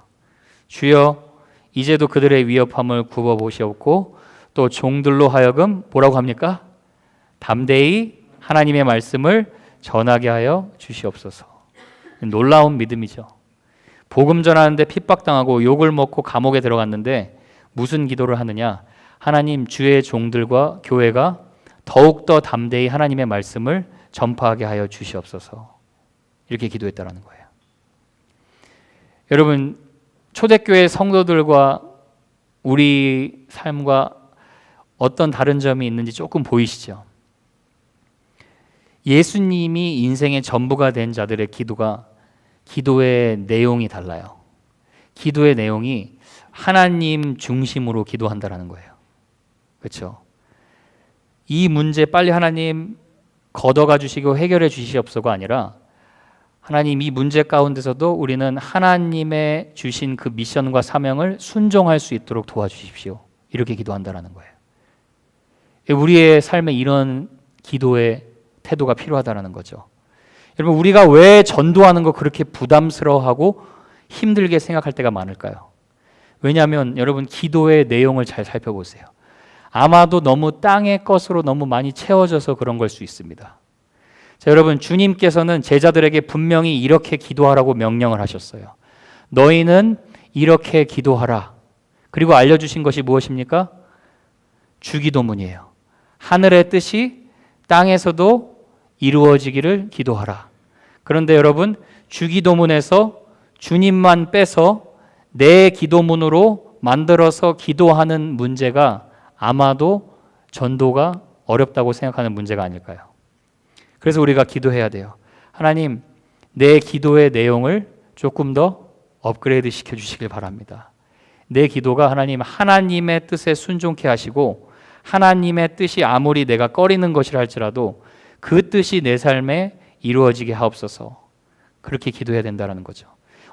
주여, 이제도 그들의 위협함을 굽어보시옵고 또 종들로 하여금 뭐라고 합니까? 담대히 하나님의 말씀을 전하게 하여 주시옵소서. 놀라운 믿음이죠. 복음 전하는데 핍박당하고 욕을 먹고 감옥에 들어갔는데 무슨 기도를 하느냐? 하나님, 주의 종들과 교회가 더욱더 담대히 하나님의 말씀을 전파하게 하여 주시옵소서. 이렇게 기도했다라는 거예요. 여러분, 초대교회 성도들과 우리 삶과 어떤 다른 점이 있는지 조금 보이시죠? 예수님이 인생의 전부가 된 자들의 기도가 기도의 내용이 달라요. 기도의 내용이 하나님 중심으로 기도한다라는 거예요. 그렇죠? 이 문제 빨리 하나님 걷어가 주시고 해결해 주시옵소서가 아니라 하나님, 이 문제 가운데서도 우리는 하나님의 주신 그 미션과 사명을 순종할 수 있도록 도와주십시오. 이렇게 기도한다라는 거예요. 우리의 삶에 이런 기도의 태도가 필요하다는 거죠. 여러분, 우리가 왜 전도하는 거 그렇게 부담스러워하고 힘들게 생각할 때가 많을까요? 왜냐하면 여러분, 기도의 내용을 잘 살펴보세요. 아마도 너무 땅의 것으로 너무 많이 채워져서 그런 걸 수 있습니다. 자, 여러분, 주님께서는 제자들에게 분명히 이렇게 기도하라고 명령을 하셨어요. 너희는 이렇게 기도하라. 그리고 알려주신 것이 무엇입니까? 주기도문이에요. 하늘의 뜻이 땅에서도 이루어지기를 기도하라. 그런데 여러분, 주기도문에서 주님만 빼서 내 기도문으로 만들어서 기도하는 문제가 아마도 전도가 어렵다고 생각하는 문제가 아닐까요? 그래서 우리가 기도해야 돼요. 하나님, 내 기도의 내용을 조금 더 업그레이드 시켜주시길 바랍니다. 내 기도가 하나님의 뜻에 순종케 하시고 하나님의 뜻이 아무리 내가 꺼리는 것이라 할지라도 그 뜻이 내 삶에 이루어지게 하옵소서. 그렇게 기도해야 된다는 거죠.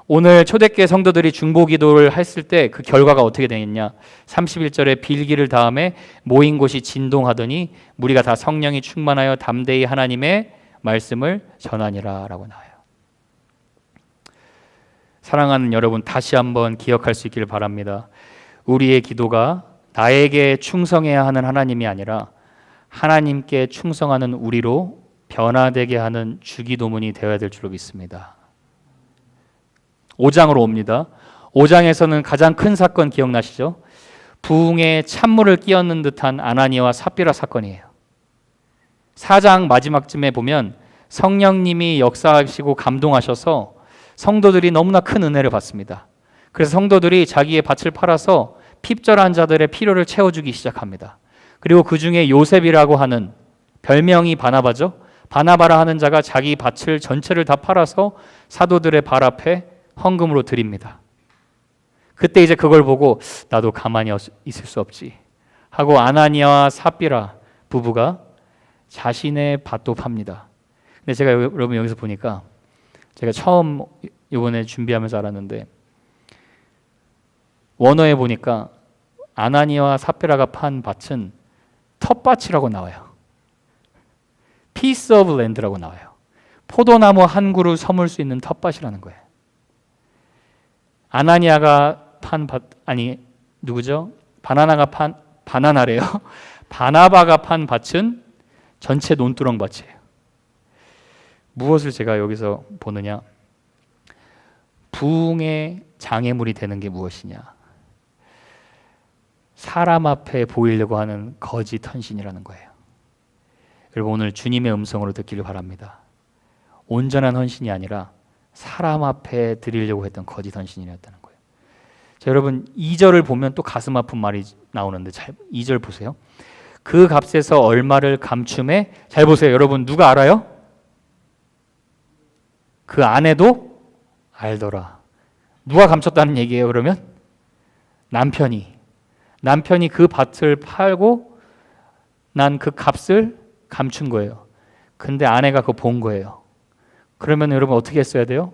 오늘 초대교회 성도들이 중보 기도를 했을 때 그 결과가 어떻게 되겠냐? 31절에 빌기를 다음에 모인 곳이 진동하더니 무리가 다 성령이 충만하여 담대히 하나님의 말씀을 전하니라 라고 나와요. 사랑하는 여러분, 다시 한번 기억할 수 있기를 바랍니다. 우리의 기도가 나에게 충성해야 하는 하나님이 아니라 하나님께 충성하는 우리로 변화되게 하는 주기도문이 되어야 될 줄로 믿습니다. 5장으로 옵니다. 5장에서는 가장 큰 사건 기억나시죠? 부흥에 찬물을 끼얹는 듯한 아나니아와 삽비라 사건이에요. 4장 마지막쯤에 보면 성령님이 역사하시고 감동하셔서 성도들이 너무나 큰 은혜를 받습니다. 그래서 성도들이 자기의 밭을 팔아서 핍절한 자들의 필요를 채워주기 시작합니다. 그리고 그 중에 요셉이라고 하는, 별명이 바나바죠. 바나바라 하는 자가 자기 밭을 전체를 다 팔아서 사도들의 발 앞에 헌금으로 드립니다. 그때 이제 그걸 보고 나도 가만히 있을 수 없지 하고 아나니아와 삽비라 부부가 자신의 밭도 팝니다. 근데 제가 여러분 여기서 보니까 제가 처음 이번에 준비하면서 알았는데 원어에 보니까 아나니아와 삽비라가 판 밭은 텃밭이라고 나와요. Piece of land라고 나와요. 포도나무 한 그루 섬을 수 있는 텃밭이라는 거예요. 아나니아가 판 밭, 아니 누구죠? 바나나래요. 바나바가 판 밭은 전체 논두렁 밭이에요. 무엇을 제가 여기서 보느냐? 부흥의 장애물이 되는 게 무엇이냐? 사람 앞에 보이려고 하는 거짓 헌신이라는 거예요. 여러분 오늘 주님의 음성으로 듣기를 바랍니다. 온전한 헌신이 아니라 사람 앞에 드리려고 했던 거짓 헌신이었다는 거예요. 자, 여러분 2절을 보면 또 가슴 아픈 말이 나오는데 2절 보세요. 그 값에서 얼마를 감춤해. 잘 보세요. 여러분 누가 알아요? 그 아내도 알더라. 누가 감췄다는 얘기예요 그러면? 남편이 그 밭을 팔고 난 그 값을 감춘 거예요. 근데 아내가 그거 본 거예요. 그러면 여러분 어떻게 했어야 돼요?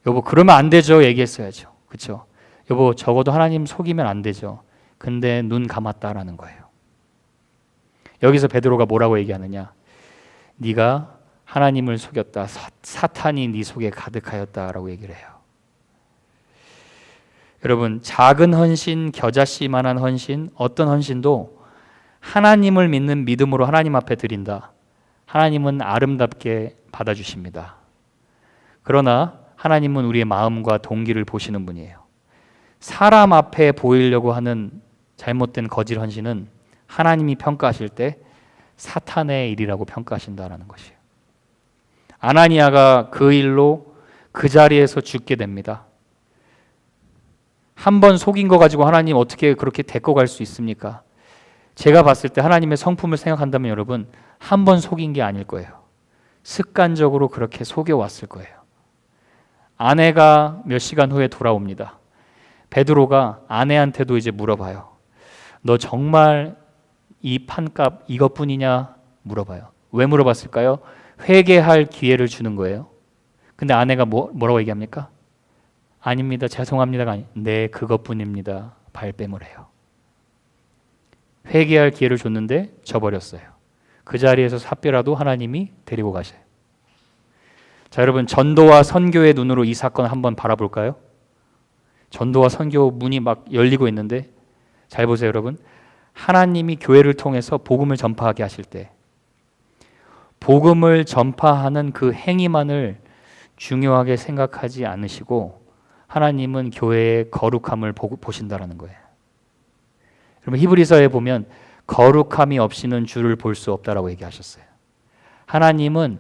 여보 그러면 안 되죠 얘기했어야죠. 그렇죠? 여보 적어도 하나님 속이면 안 되죠. 근데 눈 감았다라는 거예요. 여기서 베드로가 뭐라고 얘기하느냐? 네가 하나님을 속였다. 사탄이 네 속에 가득하였다라고 얘기를 해요. 여러분 작은 헌신, 겨자씨만한 헌신, 어떤 헌신도 하나님을 믿는 믿음으로 하나님 앞에 드린다. 하나님은 아름답게 받아주십니다. 그러나 하나님은 우리의 마음과 동기를 보시는 분이에요. 사람 앞에 보이려고 하는 잘못된 거짓 헌신은 하나님이 평가하실 때 사탄의 일이라고 평가하신다라는 것이에요. 아나니아가 그 일로 그 자리에서 죽게 됩니다. 한 번 속인 거 가지고 하나님 어떻게 그렇게 데리고 갈 수 있습니까? 제가 봤을 때 하나님의 성품을 생각한다면 여러분 한 번 속인 게 아닐 거예요. 습관적으로 그렇게 속여왔을 거예요. 아내가 몇 시간 후에 돌아옵니다. 베드로가 아내한테도 이제 물어봐요. 너 정말 이 판값 이것뿐이냐 물어봐요. 왜 물어봤을까요? 회개할 기회를 주는 거예요. 근데 아내가 뭐라고 얘기합니까? 아닙니다. 죄송합니다가 아니, 네 그것뿐입니다. 발뺌을 해요. 회개할 기회를 줬는데 져버렸어요. 그 자리에서 삽비라도 하나님이 데리고 가셔요. 자 여러분 전도와 선교의 눈으로 이 사건 한번 바라볼까요? 전도와 선교 문이 막 열리고 있는데 잘 보세요 여러분. 하나님이 교회를 통해서 복음을 전파하게 하실 때 복음을 전파하는 그 행위만을 중요하게 생각하지 않으시고 하나님은 교회의 거룩함을 보신다라는 거예요. 여러분 히브리서에 보면 거룩함이 없이는 주를 볼 수 없다라고 얘기하셨어요. 하나님은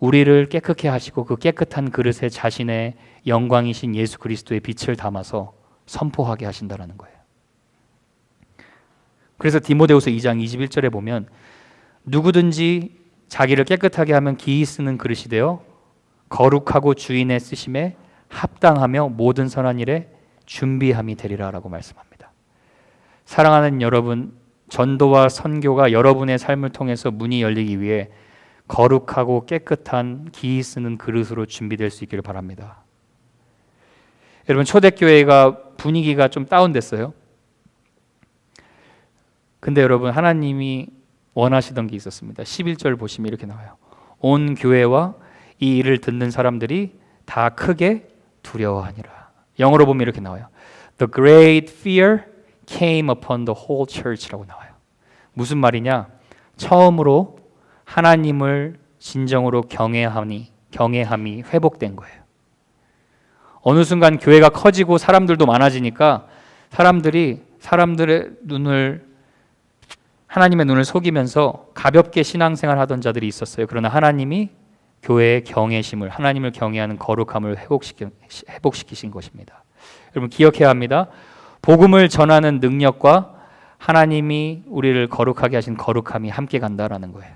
우리를 깨끗게 하시고 그 깨끗한 그릇에 자신의 영광이신 예수 그리스도의 빛을 담아서 선포하게 하신다라는 거예요. 그래서 디모데후서 2장 21절에 보면 누구든지 자기를 깨끗하게 하면 기이 쓰는 그릇이 되어 거룩하고 주인의 쓰심에 합당하며 모든 선한 일에 준비함이 되리라라고 말씀합니다. 사랑하는 여러분, 전도와 선교가 여러분의 삶을 통해서 문이 열리기 위해 거룩하고 깨끗한 기 쓰는 그릇으로 준비될 수 있기를 바랍니다. 여러분, 초대교회가 분위기가 좀 다운됐어요. 근데 여러분, 하나님이 원하시던 게 있었습니다. 11절 보시면 이렇게 나와요. 온 교회와 이 일을 듣는 사람들이 다 크게 두려워하니라. 영어로 보면 이렇게 나와요. The great fear came upon the whole church라고 나와요. 무슨 말이냐? 처음으로 하나님을 진정으로 경외함이 회복된 거예요. 어느 순간 교회가 커지고 사람들도 많아지니까 사람들의 하나님의 눈을 속이면서 가볍게 신앙생활 하던 자들이 있었어요. 그러나 하나님이 교회의 경외심을, 하나님을 경외하는 거룩함을 회복시키신 것입니다. 여러분, 기억해야 합니다. 복음을 전하는 능력과 하나님이 우리를 거룩하게 하신 거룩함이 함께 간다라는 거예요.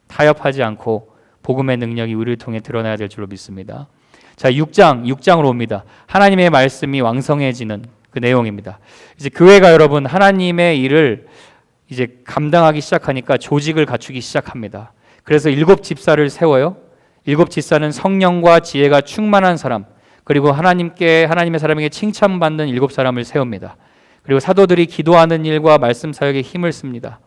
타협하지 않고 복음의 능력이 우리를 통해 드러나야 될 줄로 믿습니다. 자, 6장으로 옵니다. 하나님의 말씀이 왕성해지는 그 내용입니다. 이제 교회가 여러분 하나님의 일을 이제 감당하기 시작하니까 조직을 갖추기 시작합니다. 그래서 7 집사를 세워요. 7 집사는 성령과 지혜가 충만한 사람, 그리고 하나님의 사람에게 칭찬받는 7 사람을 세웁니다. 그리고 사도들이 기도하는 일과 말씀 사역에 힘을 씁니다.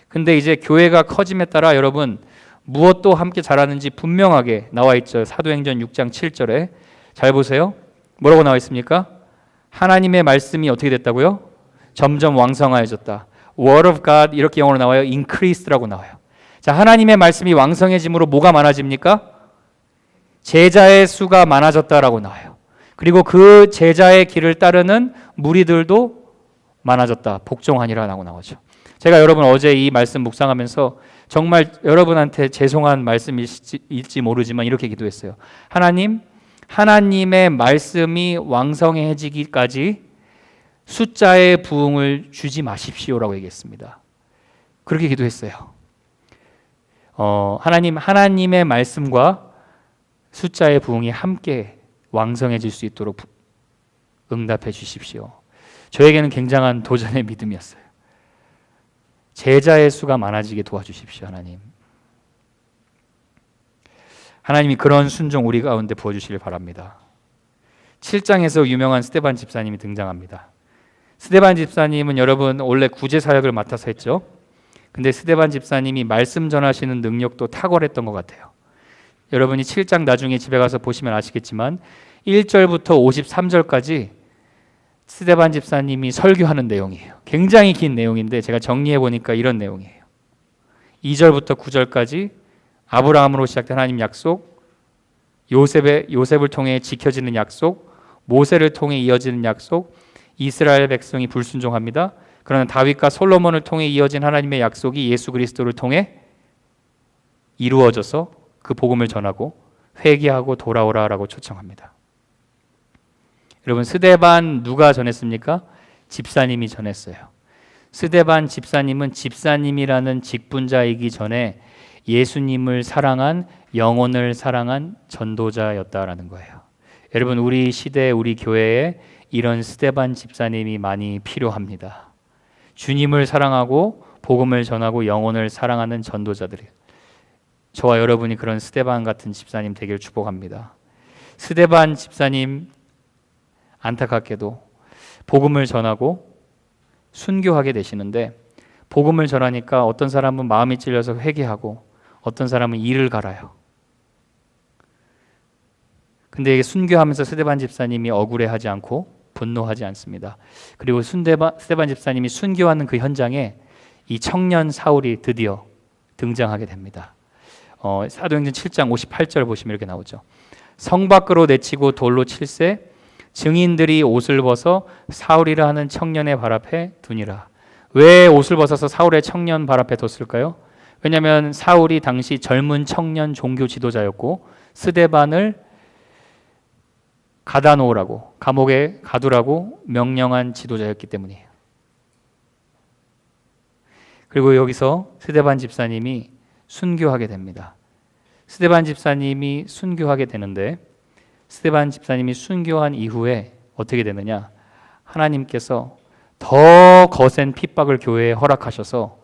근데 이제 교회가 커짐에 따라 여러분 무엇도 함께 자라는지 분명하게 나와 있죠. 사도행전 6장 7절에 잘 보세요. 뭐라고 나와 있습니까? 하나님의 말씀이 어떻게 됐다고요? 점점 왕성해졌다. Word of God 이렇게 영어로 나와요. Increased라고 나와요. 자, 하나님의 말씀이 왕성해짐으로 뭐가 많아집니까? 제자의 수가 많아졌다라고 나와요. 그리고 그 제자의 길을 따르는 무리들도 많아졌다. 복종하니라라고 나오죠. 제가 여러분 어제 이 말씀 묵상하면서 정말 여러분한테 죄송한 말씀일지 모르지만 이렇게 기도했어요. 하나님의 말씀이 왕성해지기까지 숫자의 부흥을 주지 마십시오라고 얘기했습니다. 그렇게 기도했어요. 하나님의 말씀과 숫자의 부흥이 함께 왕성해질 수 있도록 응답해 주십시오. 저에게는 굉장한 도전의 믿음이었어요. 제자의 수가 많아지게 도와주십시오, 하나님. 하나님이 그런 순종 우리 가운데 부어주시길 바랍니다. 7장에서 유명한 스데반 집사님이 등장합니다. 스데반 집사님은 여러분 원래 구제 사역을 맡아서 했죠. 근데 스데반 집사님이 말씀 전하시는 능력도 탁월했던 것 같아요. 여러분이 7장 나중에 집에 가서 보시면 아시겠지만 1절부터 53절까지 스데반 집사님이 설교하는 내용이에요. 굉장히 긴 내용인데 제가 정리해 보니까 이런 내용이에요. 2절부터 9절까지 아브라함으로 시작된 하나님 약속, 요셉을 통해 지켜지는 약속, 모세를 통해 이어지는 약속, 이스라엘 백성이 불순종합니다. 그러나 다윗과 솔로몬을 통해 이어진 하나님의 약속이 예수 그리스도를 통해 이루어져서 그 복음을 전하고 회개하고 돌아오라라고 초청합니다. 여러분, 스데반 누가 전했습니까? 집사님이 전했어요. 스데반 집사님은 집사님이라는 직분자이기 전에 예수님을 사랑한, 영혼을 사랑한 전도자였다라는 거예요. 여러분, 우리 시대, 우리 교회에 이런 스데반 집사님이 많이 필요합니다. 주님을 사랑하고 복음을 전하고 영혼을 사랑하는 전도자들이, 저와 여러분이 그런 스데반 같은 집사님 되길 축복합니다. 스데반 집사님 안타깝게도 복음을 전하고 순교하게 되시는데, 복음을 전하니까 어떤 사람은 마음이 찔려서 회개하고 어떤 사람은 이를 갈아요. 근데 이게 순교하면서 스데반 집사님이 억울해하지 않고 분노하지 않습니다. 그리고 스데반 집사님이 순교하는 그 현장에 이 청년 사울이 드디어 등장하게 됩니다. 사도행전 7장 58절 보시면 이렇게 나오죠. 성 밖으로 내치고 돌로 칠세 증인들이 옷을 벗어 사울이라 하는 청년의 발 앞에 두니라. 왜 옷을 벗어서 사울의 청년 발 앞에 뒀을까요? 왜냐하면 사울이 당시 젊은 청년 종교 지도자였고 스데반을 가다 놓으라고, 감옥에 가두라고 명령한 지도자였기 때문이에요. 그리고 여기서 스데반 집사님이 순교하게 됩니다. 스데반 집사님이 순교하게 되는데 스데반 집사님이 순교한 이후에 어떻게 되느냐? 하나님께서 더 거센 핍박을 교회에 허락하셔서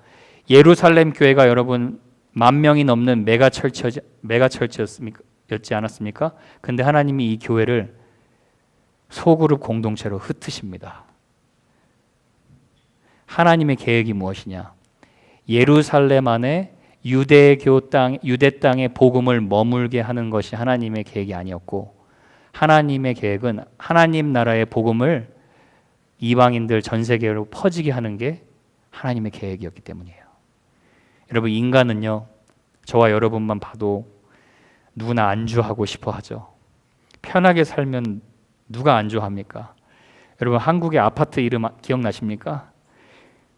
예루살렘 교회가 여러분 10,000명이 넘는 메가철치였지 않았습니까? 근데 하나님이 이 교회를 소그룹 공동체로 흩으십니다. 하나님의 계획이 무엇이냐? 예루살렘 안에 유대 땅에 복음을 머물게 하는 것이 하나님의 계획이 아니었고, 하나님의 계획은 하나님 나라의 복음을 이방인들 전 세계로 퍼지게 하는 게 하나님의 계획이었기 때문이에요. 여러분, 인간은요, 저와 여러분만 봐도 누구나 안주하고 싶어 하죠. 편하게 살면 누가 안주합니까? 여러분, 한국의 아파트 이름 기억나십니까?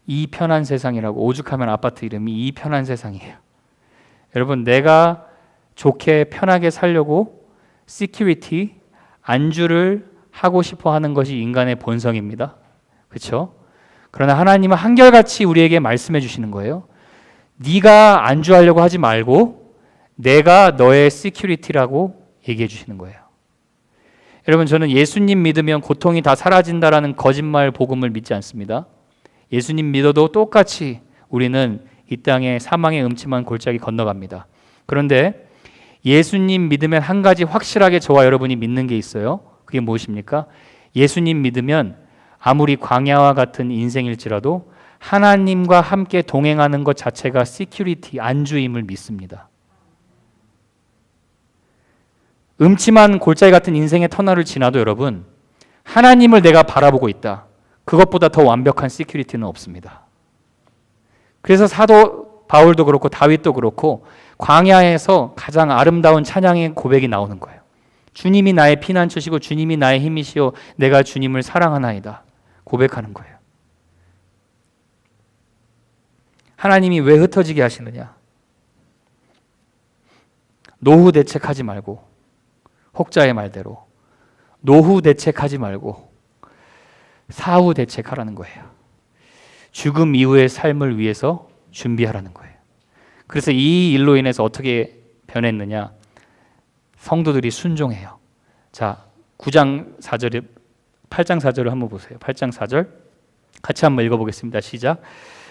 이 편한 세상이라고. 오죽하면 아파트 이름이 이 편한 세상이에요. 여러분, 내가 좋게 편하게 살려고 시큐리티, 안주를 하고 싶어 하는 것이 인간의 본성입니다. 그렇죠? 그러나 하나님은 한결같이 우리에게 말씀해 주시는 거예요. 네가 안주하려고 하지 말고 내가 너의 시큐리티라고 얘기해 주시는 거예요. 여러분, 저는 예수님 믿으면 고통이 다 사라진다라는 거짓말 복음을 믿지 않습니다. 예수님 믿어도 똑같이 우리는 이 땅에 사망의 음침한 골짜기 건너갑니다. 그런데 예수님 믿으면 한 가지 확실하게 저와 여러분이 믿는 게 있어요. 그게 무엇입니까? 예수님 믿으면 아무리 광야와 같은 인생일지라도 하나님과 함께 동행하는 것 자체가 시큐리티, 안주임을 믿습니다. 음침한 골짜기 같은 인생의 터널을 지나도 여러분, 하나님을 내가 바라보고 있다. 그것보다 더 완벽한 시큐리티는 없습니다. 그래서 사도 바울도 그렇고 다윗도 그렇고 광야에서 가장 아름다운 찬양의 고백이 나오는 거예요. 주님이 나의 피난처시고 주님이 나의 힘이시오, 내가 주님을 사랑하나이다 고백하는 거예요. 하나님이 왜 흩어지게 하시느냐? 노후 대책하지 말고, 혹자의 말대로 노후 대책하지 말고 사후 대책하라는 거예요. 죽음 이후의 삶을 위해서 준비하라는 거예요. 그래서 이 일로 인해서 어떻게 변했느냐? 성도들이 순종해요. 자, 9장 4절에 8장 4절을 한번 보세요. 8장 4절 같이 한번 읽어보겠습니다. 시작.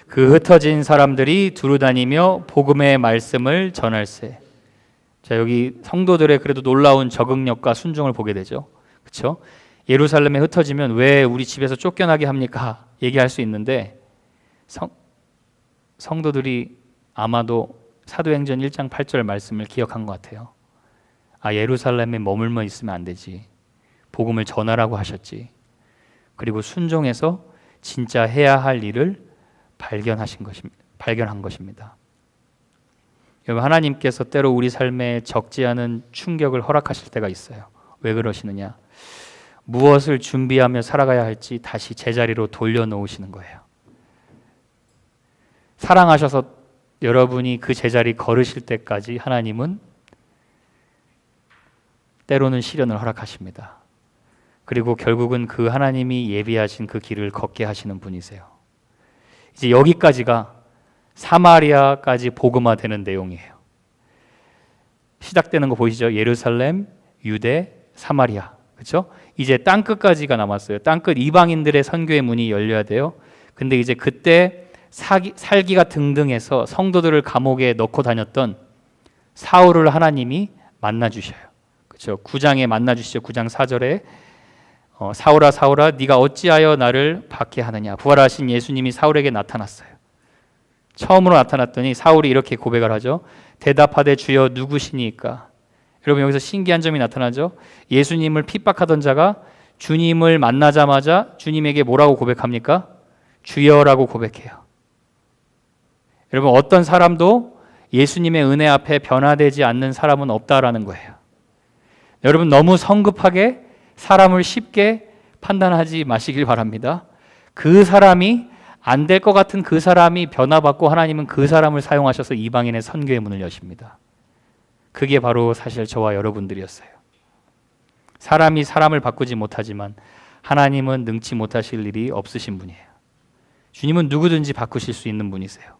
그 흩어진 사람들이 두루 다니며 복음의 말씀을 전할세. 자, 여기 성도들의 그래도 놀라운 적응력과 순종을 보게 되죠. 그렇죠? 예루살렘에 흩어지면 왜 우리 집에서 쫓겨나게 합니까? 얘기할 수 있는데 성도들이 아마도 사도행전 1장 8절 말씀을 기억한 것 같아요. 아, 예루살렘에 머물러 있으면 안 되지. 복음을 전하라고 하셨지. 그리고 순종해서 진짜 해야 할 일을 발견한 것입니다. 여러분, 하나님께서 때로 우리 삶에 적지 않은 충격을 허락하실 때가 있어요. 왜 그러시느냐? 무엇을 준비하며 살아가야 할지 다시 제자리로 돌려놓으시는 거예요. 사랑하셔서 여러분이 그 제자리 걸으실 때까지 하나님은 때로는 시련을 허락하십니다. 그리고 결국은 그 하나님이 예비하신 그 길을 걷게 하시는 분이세요. 이제 여기까지가 사마리아까지 복음화되는 내용이에요. 시작되는 거 보이시죠? 예루살렘, 유대, 사마리아. 그렇죠? 이제 땅끝까지가 남았어요. 땅끝 이방인들의 선교의 문이 열려야 돼요. 근데 이제 그때 살기가 등등해서 성도들을 감옥에 넣고 다녔던 사울을 하나님이 만나 주셔요. 그렇죠? 9장에 만나 주시죠. 9장 4절에 사울아 사울아 네가 어찌하여 나를 박해하느냐. 부활하신 예수님이 사울에게 나타났어요. 처음으로 나타났더니 사울이 이렇게 고백을 하죠. 대답하되 주여 누구시니까? 여러분, 여기서 신기한 점이 나타나죠. 예수님을 핍박하던 자가 주님을 만나자마자 주님에게 뭐라고 고백합니까? 주여라고 고백해요. 여러분, 어떤 사람도 예수님의 은혜 앞에 변화되지 않는 사람은 없다라는 거예요. 여러분, 너무 성급하게 사람을 쉽게 판단하지 마시길 바랍니다. 그 사람이 안 될 것 같은 그 사람이 변화받고 하나님은 그 사람을 사용하셔서 이방인의 선교의 문을 여십니다. 그게 바로 사실 저와 여러분들이었어요. 사람이 사람을 바꾸지 못하지만 하나님은 능치 못하실 일이 없으신 분이에요. 주님은 누구든지 바꾸실 수 있는 분이세요.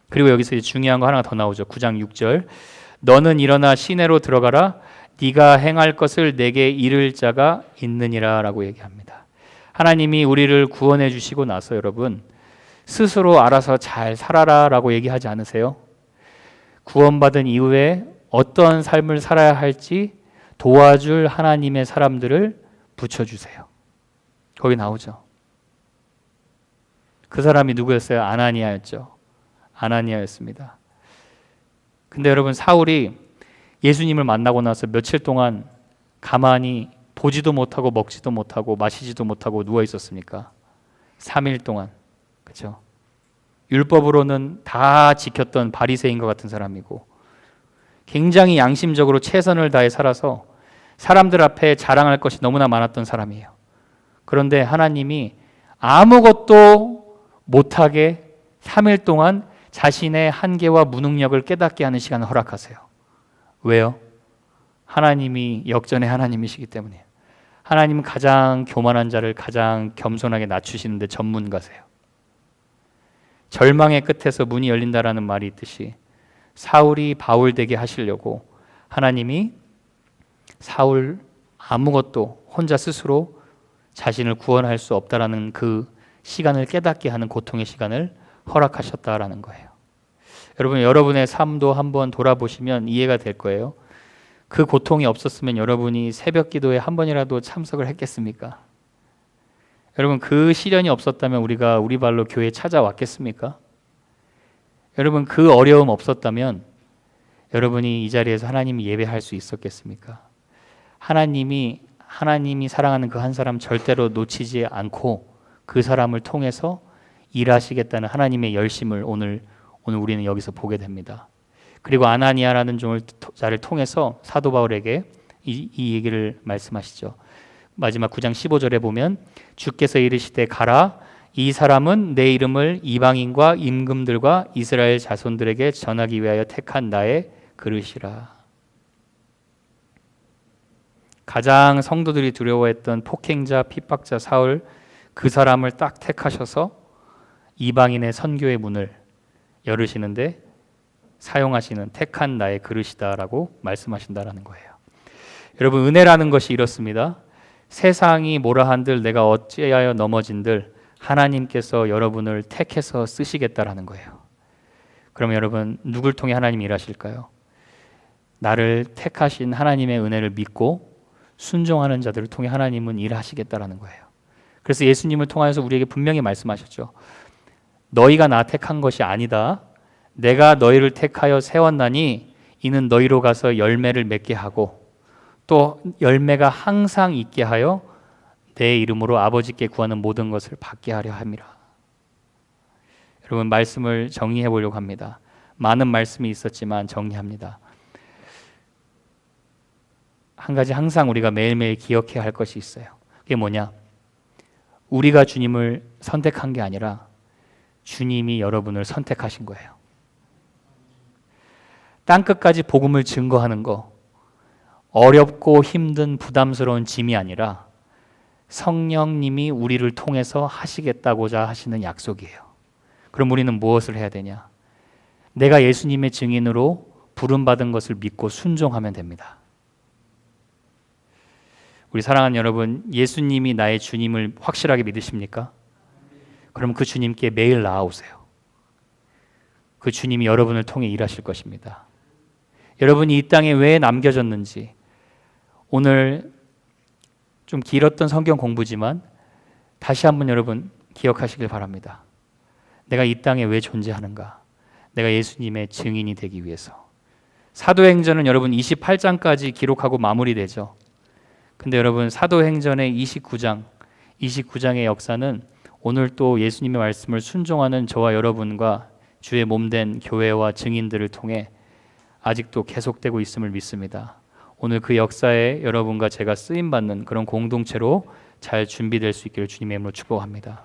그리고 여기서 중요한 거 하나 더 나오죠. 9장 6절 너는 일어나 시내로 들어가라. 네가 행할 것을 내게 이를 자가 있느니라 라고 얘기합니다. 하나님이 우리를 구원해 주시고 나서 여러분 스스로 알아서 잘 살아라 라고 얘기하지 않으세요? 구원받은 이후에 어떤 삶을 살아야 할지 도와줄 하나님의 사람들을 붙여주세요. 거기 나오죠. 그 사람이 누구였어요? 아나니아였죠. 아나니아였습니다. 근데 여러분 사울이 예수님을 만나고 나서 며칠 동안 가만히 보지도 못하고 먹지도 못하고 마시지도 못하고 누워 있었습니까? 3일 동안. 그렇죠? 율법으로는 다 지켰던 바리새인과 같은 사람이고 굉장히 양심적으로 최선을 다해 살아서 사람들 앞에 자랑할 것이 너무나 많았던 사람이에요. 그런데 하나님이 아무것도 못하게 3일 동안 자신의 한계와 무능력을 깨닫게 하는 시간을 허락하세요. 왜요? 하나님이 역전의 하나님이시기 때문이에요. 하나님은 가장 교만한 자를 가장 겸손하게 낮추시는데 전문가세요. 절망의 끝에서 문이 열린다라는 말이 있듯이 사울이 바울 되게 하시려고 하나님이 사울 아무것도 혼자 스스로 자신을 구원할 수 없다라는 그 시간을 깨닫게 하는 고통의 시간을 허락하셨다라는 거예요. 여러분, 여러분의 삶도 한번 돌아보시면 이해가 될 거예요. 그 고통이 없었으면 여러분이 새벽 기도에 한 번이라도 참석을 했겠습니까? 여러분, 그 시련이 없었다면 우리가 우리 발로 교회에 찾아왔겠습니까? 여러분, 그 어려움 없었다면 여러분이 이 자리에서 하나님 예배할 수 있었겠습니까? 하나님이 사랑하는 그 한 사람 절대로 놓치지 않고 그 사람을 통해서 일하시겠다는 하나님의 열심을 오늘 우리는 여기서 보게 됩니다. 그리고 아나니아라는 자를 통해서 사도 바울에게 이 얘기를 말씀하시죠. 마지막 9장 15절에 보면 주께서 이르시되 가라, 이 사람은 내 이름을 이방인과 임금들과 이스라엘 자손들에게 전하기 위하여 택한 나의 그릇이라. 가장 성도들이 두려워했던 폭행자, 핍박자 사울, 그 사람을 딱 택하셔서 이방인의 선교의 문을 열으시는데 사용하시는 택한 나의 그릇이다라고 말씀하신다라는 거예요. 여러분, 은혜라는 것이 이렇습니다. 세상이 뭐라 한들 내가 어찌하여 넘어진들 하나님께서 여러분을 택해서 쓰시겠다라는 거예요. 그러면 여러분, 누굴 통해 하나님이 일하실까요? 나를 택하신 하나님의 은혜를 믿고 순종하는 자들을 통해 하나님은 일하시겠다라는 거예요. 그래서 예수님을 통하여서 우리에게 분명히 말씀하셨죠. 너희가 나 택한 것이 아니다. 내가 너희를 택하여 세웠나니 이는 너희로 가서 열매를 맺게 하고 또 열매가 항상 있게 하여 내 이름으로 아버지께 구하는 모든 것을 받게 하려 함이라. 여러분, 말씀을 정리해 보려고 합니다. 많은 말씀이 있었지만 정리합니다. 한 가지 항상 우리가 매일매일 기억해야 할 것이 있어요. 그게 뭐냐? 우리가 주님을 선택한 게 아니라 주님이 여러분을 선택하신 거예요. 땅끝까지 복음을 증거하는 거, 어렵고 힘든 부담스러운 짐이 아니라 성령님이 우리를 통해서 하시겠다고자 하시는 약속이에요. 그럼 우리는 무엇을 해야 되냐? 내가 예수님의 증인으로 부름받은 것을 믿고 순종하면 됩니다. 우리 사랑하는 여러분, 예수님이 나의 주님을 확실하게 믿으십니까? 그럼 그 주님께 매일 나아오세요. 그 주님이 여러분을 통해 일하실 것입니다. 여러분이 이 땅에 왜 남겨졌는지, 오늘 좀 길었던 성경 공부지만 다시 한번 여러분 기억하시길 바랍니다. 내가 이 땅에 왜 존재하는가? 내가 예수님의 증인이 되기 위해서. 사도행전은 여러분 28장까지 기록하고 마무리되죠. 근데 여러분, 사도행전의 29장의 역사는 오늘 또 예수님의 말씀을 순종하는 저와 여러분과 주의 몸된 교회와 증인들을 통해 아직도 계속되고 있음을 믿습니다. 오늘 그 역사에 여러분과 제가 쓰임받는 그런 공동체로 잘 준비될 수 있기를 주님의 이름으로 축복합니다.